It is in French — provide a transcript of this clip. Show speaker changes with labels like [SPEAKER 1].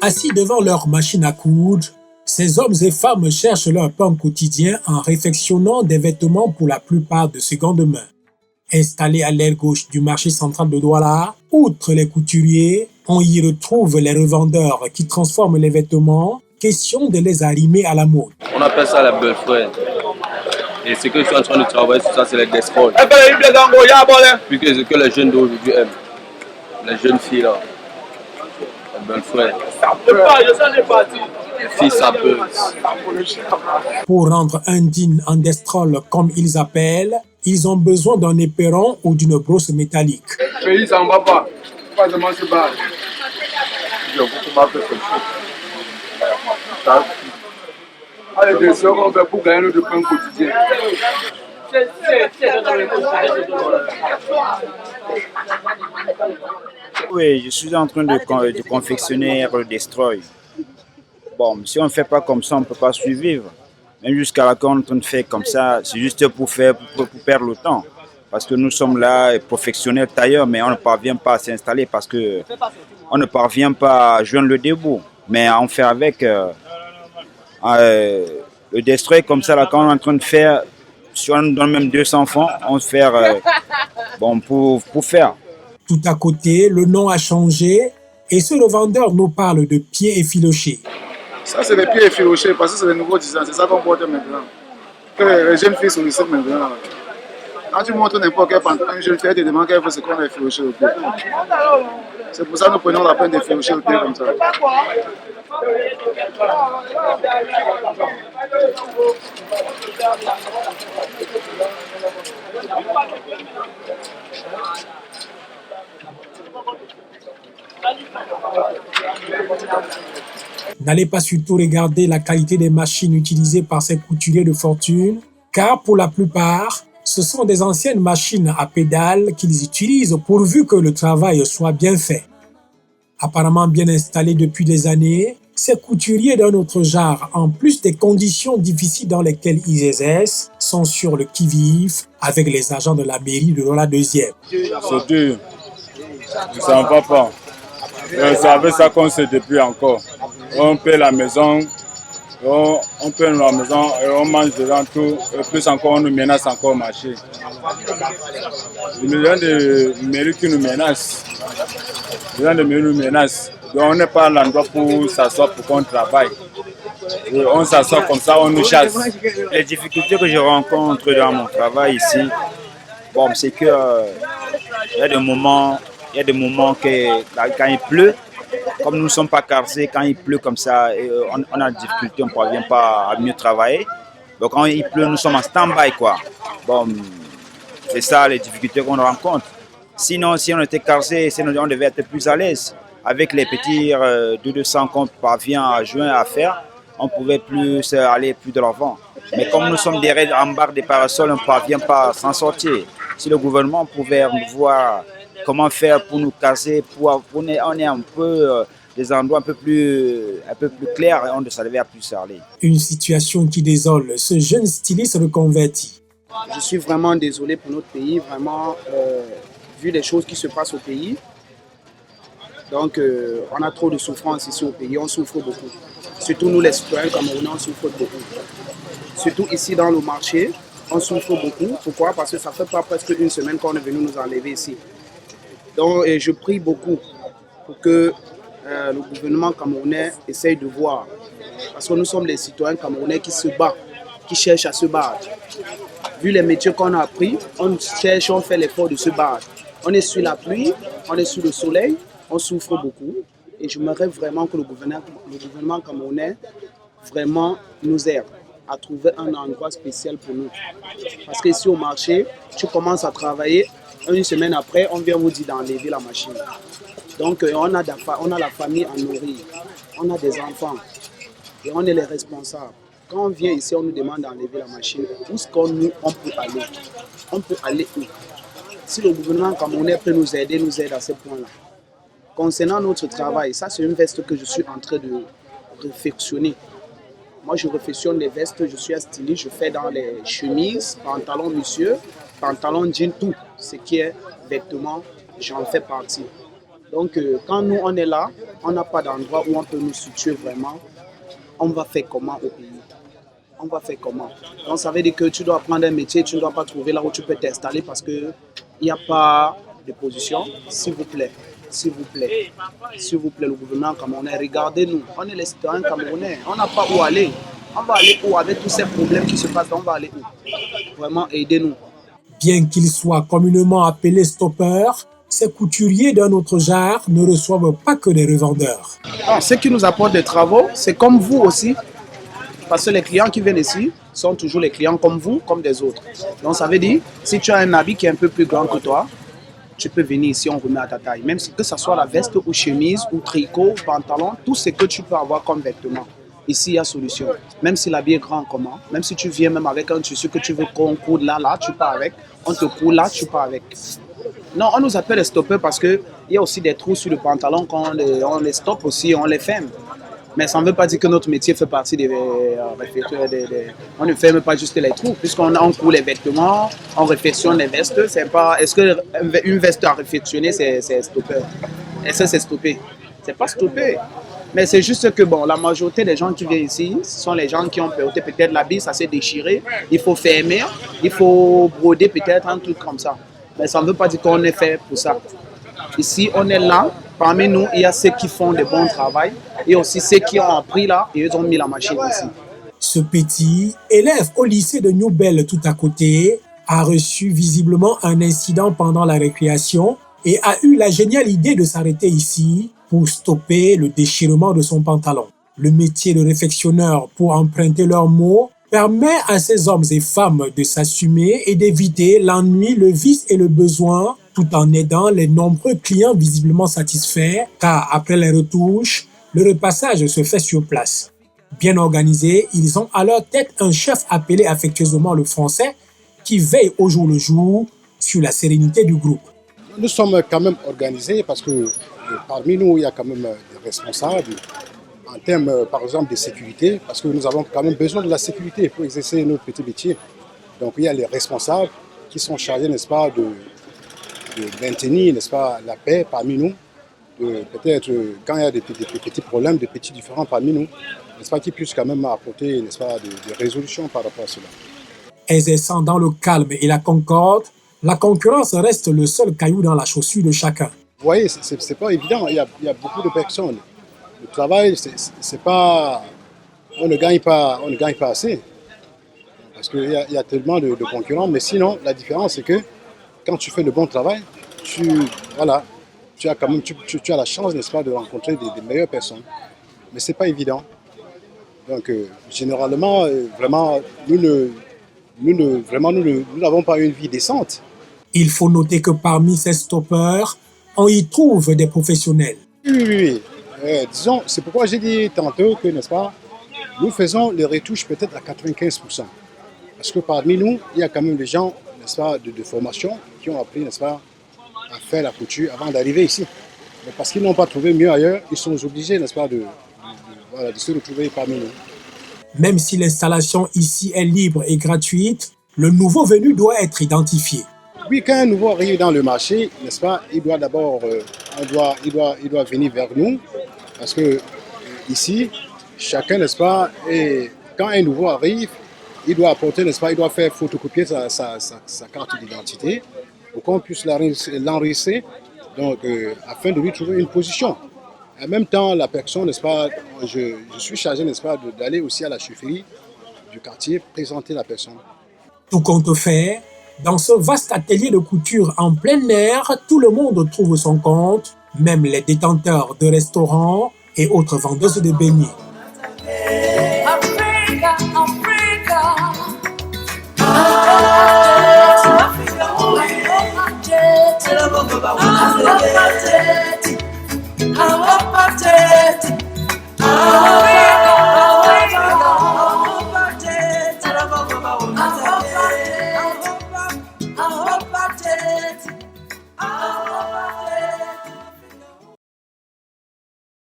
[SPEAKER 1] Assis devant leur machine à coudre, ces hommes et femmes cherchent leur pain quotidien en réfectionnant des vêtements pour la plupart de seconde main. Installés à l'aile gauche du marché central de Douala, outre les couturiers, on y retrouve les revendeurs qui transforment les vêtements, question de les arrimer à la mode.
[SPEAKER 2] On appelle ça la belle frère. Et ce que je suis en train de travailler sur ça, c'est les despots. Puis que ce que les jeunes d'aujourd'hui aiment. Les jeunes filles là. Les belles frères. Les filles sapeuses.
[SPEAKER 1] Pour rendre un jean en destrol comme ils appellent, ils ont besoin d'un éperon ou d'une brosse métallique.
[SPEAKER 3] Le pays, ça ne va pas. Pas seulement se battre. Allez, des soeurs qu'on fait pour gagner notre pain quotidien.
[SPEAKER 4] Oui, je suis en train de confectionner le destroy. Bon, si on ne fait pas comme ça, on ne peut pas survivre. Même jusqu'à là, quand on fait comme ça, c'est juste pour perdre le temps. Parce que nous sommes là, professionnels tailleurs, mais on ne parvient pas à s'installer parce qu'on ne parvient pas à joindre le debout. Mais on fait avec le destroy comme ça, là, quand on est en train de faire, si on nous donne même 200 francs, on fait pour faire.
[SPEAKER 1] Tout à côté, le nom a changé et ce revendeur nous parle de pieds effilochés.
[SPEAKER 3] Ça, c'est les pieds effilochés parce que c'est les nouveaux designs. C'est ça qu'on porte maintenant. Que les jeunes filles sollicitent maintenant. Quand tu montres n'importe quel pantalon, une jeune fille te demande qu'elle veut ce qu'on a effiloché au pied. C'est pour ça que nous prenons la peine d'effilocher au pied comme ça.
[SPEAKER 1] N'allez pas surtout regarder la qualité des machines utilisées par ces couturiers de fortune, car pour la plupart, ce sont des anciennes machines à pédales qu'ils utilisent pourvu que le travail soit bien fait. Apparemment bien installés depuis des années, ces couturiers d'un autre genre, en plus des conditions difficiles dans lesquelles ils exercent, sont sur le qui-vive avec les agents de la mairie de Douala 2e.
[SPEAKER 5] C'est dur, ça ne va pas. C'est avec ça qu'on se débrouille encore. On paie la maison, on paie la maison et on mange dedans tout. Et plus encore, on nous menace encore au marché. Il y a des mairies qui nous menacent. Donc on n'est pas à l'endroit pour s'asseoir pour qu'on travaille. Et on s'assoit comme ça, on nous chasse.
[SPEAKER 4] Les difficultés que je rencontre dans mon travail ici, bon, c'est que il y a des moments que quand il pleut, comme nous ne sommes pas carcés, quand il pleut comme ça, on a des difficultés, on ne parvient pas à mieux travailler. Donc quand il pleut, nous sommes en stand-by, quoi. Bon, c'est ça les difficultés qu'on rencontre. Sinon, si on était carcé, on devait être plus à l'aise. Avec les petits 200 qu'on parvient à joindre à faire, on pouvait plus aller plus de l'avant. Mais comme nous sommes derrière en barre des parasols, on ne parvient pas à s'en sortir. Si le gouvernement pouvait voir comment faire pour nous casser, on est un peu des endroits un peu plus clairs et on ne savait plus aller.
[SPEAKER 1] Une situation qui désole ce jeune styliste reconverti.
[SPEAKER 6] Je suis vraiment désolé pour notre pays, vraiment, vu les choses qui se passent au pays. Donc, on a trop de souffrance ici au pays, on souffre beaucoup. Surtout nous les citoyens camerounais, on souffre beaucoup. Surtout ici dans le marché, on souffre beaucoup. Pourquoi? Parce que ça fait pas presque une semaine qu'on est venu nous enlever ici. Donc, je prie beaucoup pour que le gouvernement camerounais essaye de voir. Parce que nous sommes les citoyens camerounais qui se battent, qui cherchent à se battre. Vu les métiers qu'on a appris, on cherche, on fait l'effort de se battre. On est sur la pluie, on est sous le soleil, on souffre beaucoup. Et j'aimerais vraiment que le gouvernement camerounais vraiment nous aide à trouver un endroit spécial pour nous. Parce qu'ici au marché, tu commences à travailler, une semaine après, on vient vous dire d'enlever la machine. Donc on a la famille à nourrir, on a des enfants et on est les responsables. Quand on vient ici, on nous demande d'enlever la machine. Où est-ce qu'on peut aller? On peut aller où? Si le gouvernement camerounais peut nous aider à ce point-là. Concernant notre travail, ça c'est une veste que je suis en train de réfectionner. Moi, je réfectionne les vestes, je suis un styliste, je fais dans les chemises, pantalons monsieur, pantalons jean, tout. Ce qui est vêtements, j'en fais partie. Donc, quand nous, on est là, on n'a pas d'endroit où on peut nous situer vraiment. On va faire comment au pays? On va faire comment? Donc, ça veut dire que tu dois prendre un métier, tu ne dois pas trouver là où tu peux t'installer parce qu'il n'y a pas de position. S'il vous plaît, s'il vous plaît, s'il vous plaît, le gouvernement camerounais, regardez-nous. On est les citoyens camerounais, on n'a pas où aller. On va aller où avec tous ces problèmes qui se passent? On va aller où? Vraiment, aidez-nous.
[SPEAKER 1] Bien qu'ils soient communément appelés stoppeurs, ces couturiers d'un autre genre ne reçoivent pas que des revendeurs.
[SPEAKER 6] Ceux qui nous apportent des travaux, c'est comme vous aussi. Parce que les clients qui viennent ici sont toujours les clients comme vous, comme des autres. Donc ça veut dire, si tu as un habit qui est un peu plus grand que toi, tu peux venir ici, on remet à ta taille. Même si que ce soit la veste ou chemise ou tricot, pantalon, tout ce que tu peux avoir comme vêtement. Ici, il y a solution. Même si l'habit est grand comment, même si tu viens même avec un tissu que tu veux qu'on coud là, tu pars avec. On te coud là, tu pars avec. Non, on nous appelle les stoppeurs parce qu'il y a aussi des trous sur le pantalon, quand on les stoppe aussi, on les ferme. Mais ça ne veut pas dire que notre métier fait partie des réfecteurs. On ne ferme pas juste les trous, puisqu'on coud les vêtements, on réfectionne les vestes. Est-ce qu'une veste à réfectionner, c'est stoppeur? Est-ce que c'est stoppé? Ce n'est pas stoppé. Mais c'est juste que bon, la majorité des gens qui viennent ici, ce sont les gens qui ont peut-être l'habit, ça s'est déchiré. Il faut fermer, il faut broder peut-être un truc comme ça. Mais ça ne veut pas dire qu'on est fait pour ça. Ici, on est là. Parmi nous, il y a ceux qui font de bon travail et aussi ceux qui ont appris là et ils ont mis la machine ici.
[SPEAKER 1] Ce petit, élève au lycée de New Bell tout à côté, a reçu visiblement un incident pendant la récréation et a eu la géniale idée de s'arrêter ici pour stopper le déchirement de son pantalon. Le métier de réfectionneur, pour emprunter leurs mots, permet à ces hommes et femmes de s'assumer et d'éviter l'ennui, le vice et le besoin, tout en aidant les nombreux clients visiblement satisfaits, car après les retouches, le repassage se fait sur place. Bien organisés, ils ont à leur tête un chef appelé affectueusement le français, qui veille au jour le jour sur la sérénité du groupe.
[SPEAKER 7] Nous sommes quand même organisés parce que parmi nous, il y a quand même des responsables en termes, par exemple, de sécurité, parce que nous avons quand même besoin de la sécurité pour exercer notre petit métier. Donc il y a les responsables qui sont chargés, n'est-ce pas, de maintenir, n'est-ce pas, la paix parmi nous, peut-être quand il y a des petits problèmes, des petits différends parmi nous, n'est-ce pas, qui puissent quand même apporter, n'est-ce pas, des résolutions par rapport à cela.
[SPEAKER 1] Exerçant dans le calme et la concorde, la concurrence reste le seul caillou dans la chaussure de chacun.
[SPEAKER 7] Vous voyez, c'est pas évident, il y a beaucoup de personnes. Le travail, c'est pas, on ne gagne pas assez, parce qu'il y a tellement de concurrents, mais sinon, la différence, c'est que quand tu fais le bon travail, tu as la chance, n'est-ce pas, de rencontrer des meilleures personnes. Mais ce n'est pas évident. Donc, généralement, vraiment, nous n'avons pas une vie décente.
[SPEAKER 1] Il faut noter que parmi ces stoppeurs, on y trouve des professionnels.
[SPEAKER 7] Oui. Disons, c'est pourquoi j'ai dit tantôt que, n'est-ce pas, nous faisons les retouches peut-être à 95%. Parce que parmi nous, il y a quand même des gens, n'est-ce pas, de formation qui ont appris, n'est-ce pas, à faire la couture avant d'arriver ici. Mais parce qu'ils n'ont pas trouvé mieux ailleurs, ils sont obligés, n'est-ce pas, de se retrouver parmi nous.
[SPEAKER 1] Même si l'installation ici est libre et gratuite, le nouveau venu doit être identifié.
[SPEAKER 7] Oui, quand un nouveau arrive dans le marché, n'est-ce pas, il doit d'abord, il doit venir vers nous, parce que ici, chacun, n'est-ce pas, et quand un nouveau arrive, il doit apporter, n'est-ce pas, il doit faire photocopier sa carte d'identité pour qu'on puisse l'enregistrer, donc afin de lui trouver une position. En même temps, la personne, n'est-ce pas, je suis chargé, n'est-ce pas, d'aller aussi à la chefferie du quartier présenter la personne.
[SPEAKER 1] Tout compte fait, dans ce vaste atelier de couture en plein air, tout le monde trouve son compte, même les détenteurs de restaurants et autres vendeuses de beignets. Africa,